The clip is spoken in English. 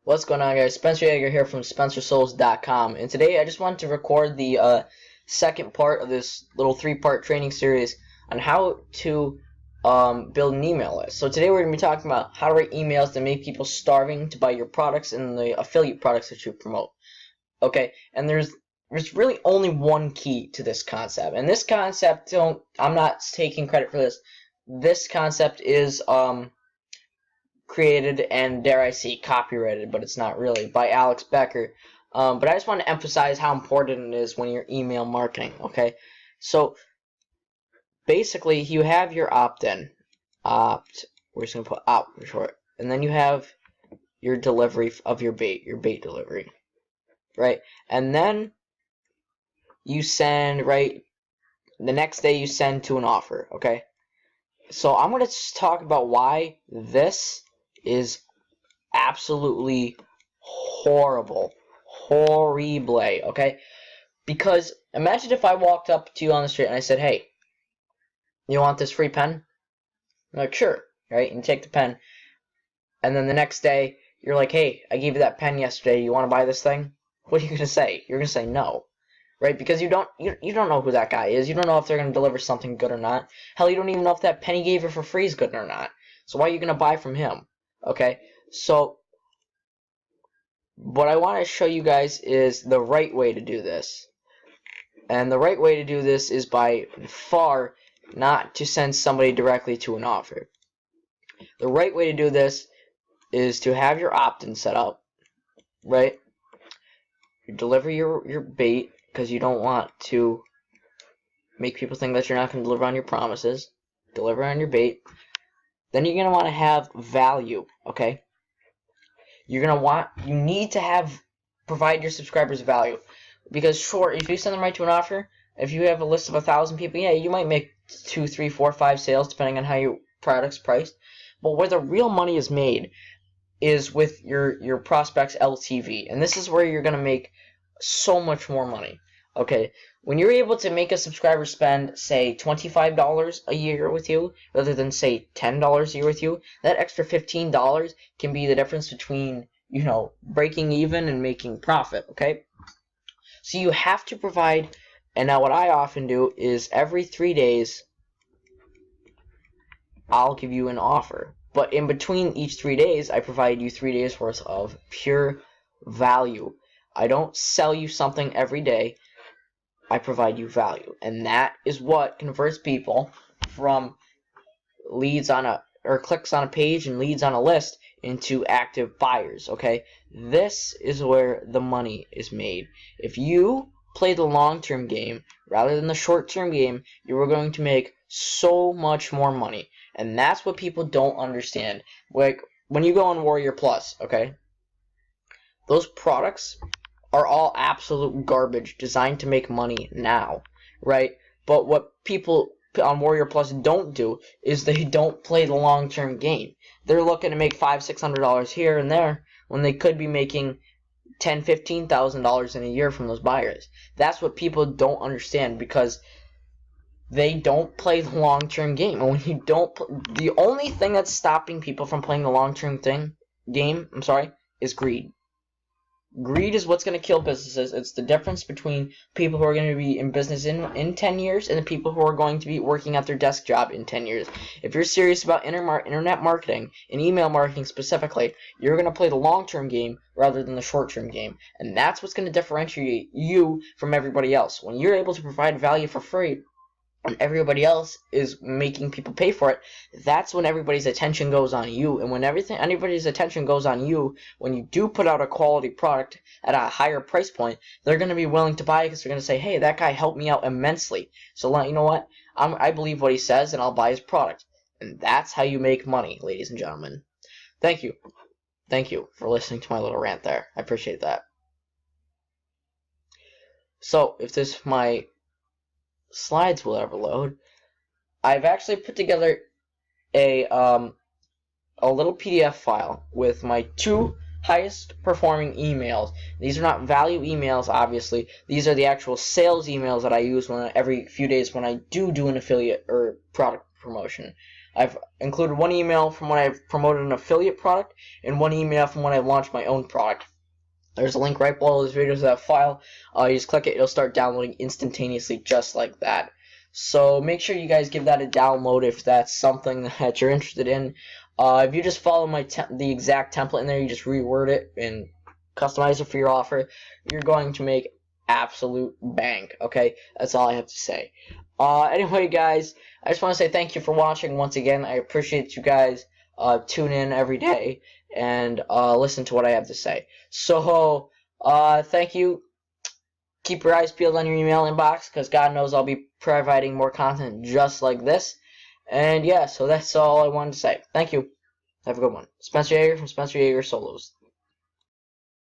What's going on, guys? Spencer Yeager here from SpencerSouls.com, and today I just wanted to record the second part of this little three-part training series on how to build an email list. So today we're going to be talking about how to write emails that make people starving to buy your products and the affiliate products that you promote. Okay, and there's really only one key to this concept, and this concept, I'm not taking credit for this. This concept is created and, dare I say, copyrighted, but it's not really, by Alex Becker. But I just want to emphasize how important it is when you're email marketing, okay? So, basically, you have your opt-in. We're just going to put opt for short. And then you have your delivery of your bait delivery, right? And then you send, right, the next day you send to an offer, okay? So I'm going to talk about why this is absolutely horrible. Okay? Because imagine if I walked up to you on the street and I said, hey, you want this free pen? You're like, sure, right? And you take the pen. And then the next day, you're like, hey, I gave you that pen yesterday. You want to buy this thing? What are you going to say? You're going to say no. Right? Because you don't know who that guy is. You don't know if they're going to deliver something good or not. Hell, you don't even know if that pen he gave you for free is good or not. So why are you going to buy from him? Okay? So what I want to show you guys is the right way to do this. And the right way to do this is by far not to send somebody directly to an offer. The right way to do this is to have your opt-in set up, right? You deliver your bait, because you don't want to make people think that you're not going to deliver on your promises. Deliver on your bait. Then you're going to want to have value, okay? You need to provide your subscribers value. Because sure, if you send them right to an offer, if you have a list of 1,000 people, yeah, you might make 2, 3, 4, 5 sales depending on how your product's priced. But where the real money is made is with your prospects LTV. And this is where you're going to make so much more money. Okay, when you're able to make a subscriber spend, say, $25 a year with you, rather than, say, $10 a year with you, that extra $15 can be the difference between, breaking even and making profit, okay? So you have to provide, and now what I often do is every 3 days, I'll give you an offer. But in between each 3 days, I provide you 3 days worth of pure value. I don't sell you something every day. I provide you value, and that is what converts people from leads or clicks on a page and leads on a list into active buyers, okay? This is where the money is made. If you play the long-term game rather than the short-term game, you are going to make so much more money, and that's what people don't understand. Like, when you go on Warrior Plus, okay? Those products are all absolute garbage designed to make money now, right? But what people on Warrior Plus don't do is they don't play the long-term game. They're looking to make $500, $600 here and there when they could be making $10,000, $15,000 in a year from those buyers. That's what people don't understand, because they don't play the long-term game. And when you don't, the only thing that's stopping people from playing the long-term game, is greed. Greed is what's going to kill businesses. It's the difference between people who are going to be in business in 10 years and the people who are going to be working at their desk job in 10 years. If you're serious about internet marketing and email marketing specifically, you're going to play the long-term game rather than the short-term game. And that's what's going to differentiate you from everybody else. When you're able to provide value for free, and everybody else is making people pay for it, that's when everybody's attention goes on you. And when anybody's attention goes on you, when you do put out a quality product at a higher price point, they're going to be willing to buy it because they're going to say, hey, that guy helped me out immensely. So you know what? I believe what he says, and I'll buy his product. And that's how you make money, ladies and gentlemen. Thank you. Thank you for listening to my little rant there. I appreciate that. So, if my slides will ever load, I've actually put together a little PDF file with my 2 highest performing emails. These are not value emails, obviously. These are the actual sales emails that I use every few days when I do an affiliate or product promotion. I've included one email from when I've promoted an affiliate product and one email from when I launched my own product. There's a link right below this video to that file. You just click it, it'll start downloading instantaneously just like that. So make sure you guys give that a download if that's something that you're interested in. If you just follow the exact template in there, you just reword it and customize it for your offer, you're going to make absolute bank. Okay, that's all I have to say. Anyway, guys, I just want to say thank you for watching once again. I appreciate you guys tune in every day and listen to what I have to say. So thank you. Keep your eyes peeled on your email inbox, because God knows I'll be providing more content just like this. And yeah, so that's all I wanted to say. Thank you. Have a good one. Spencer Yeager from Spencer Yeager Solos.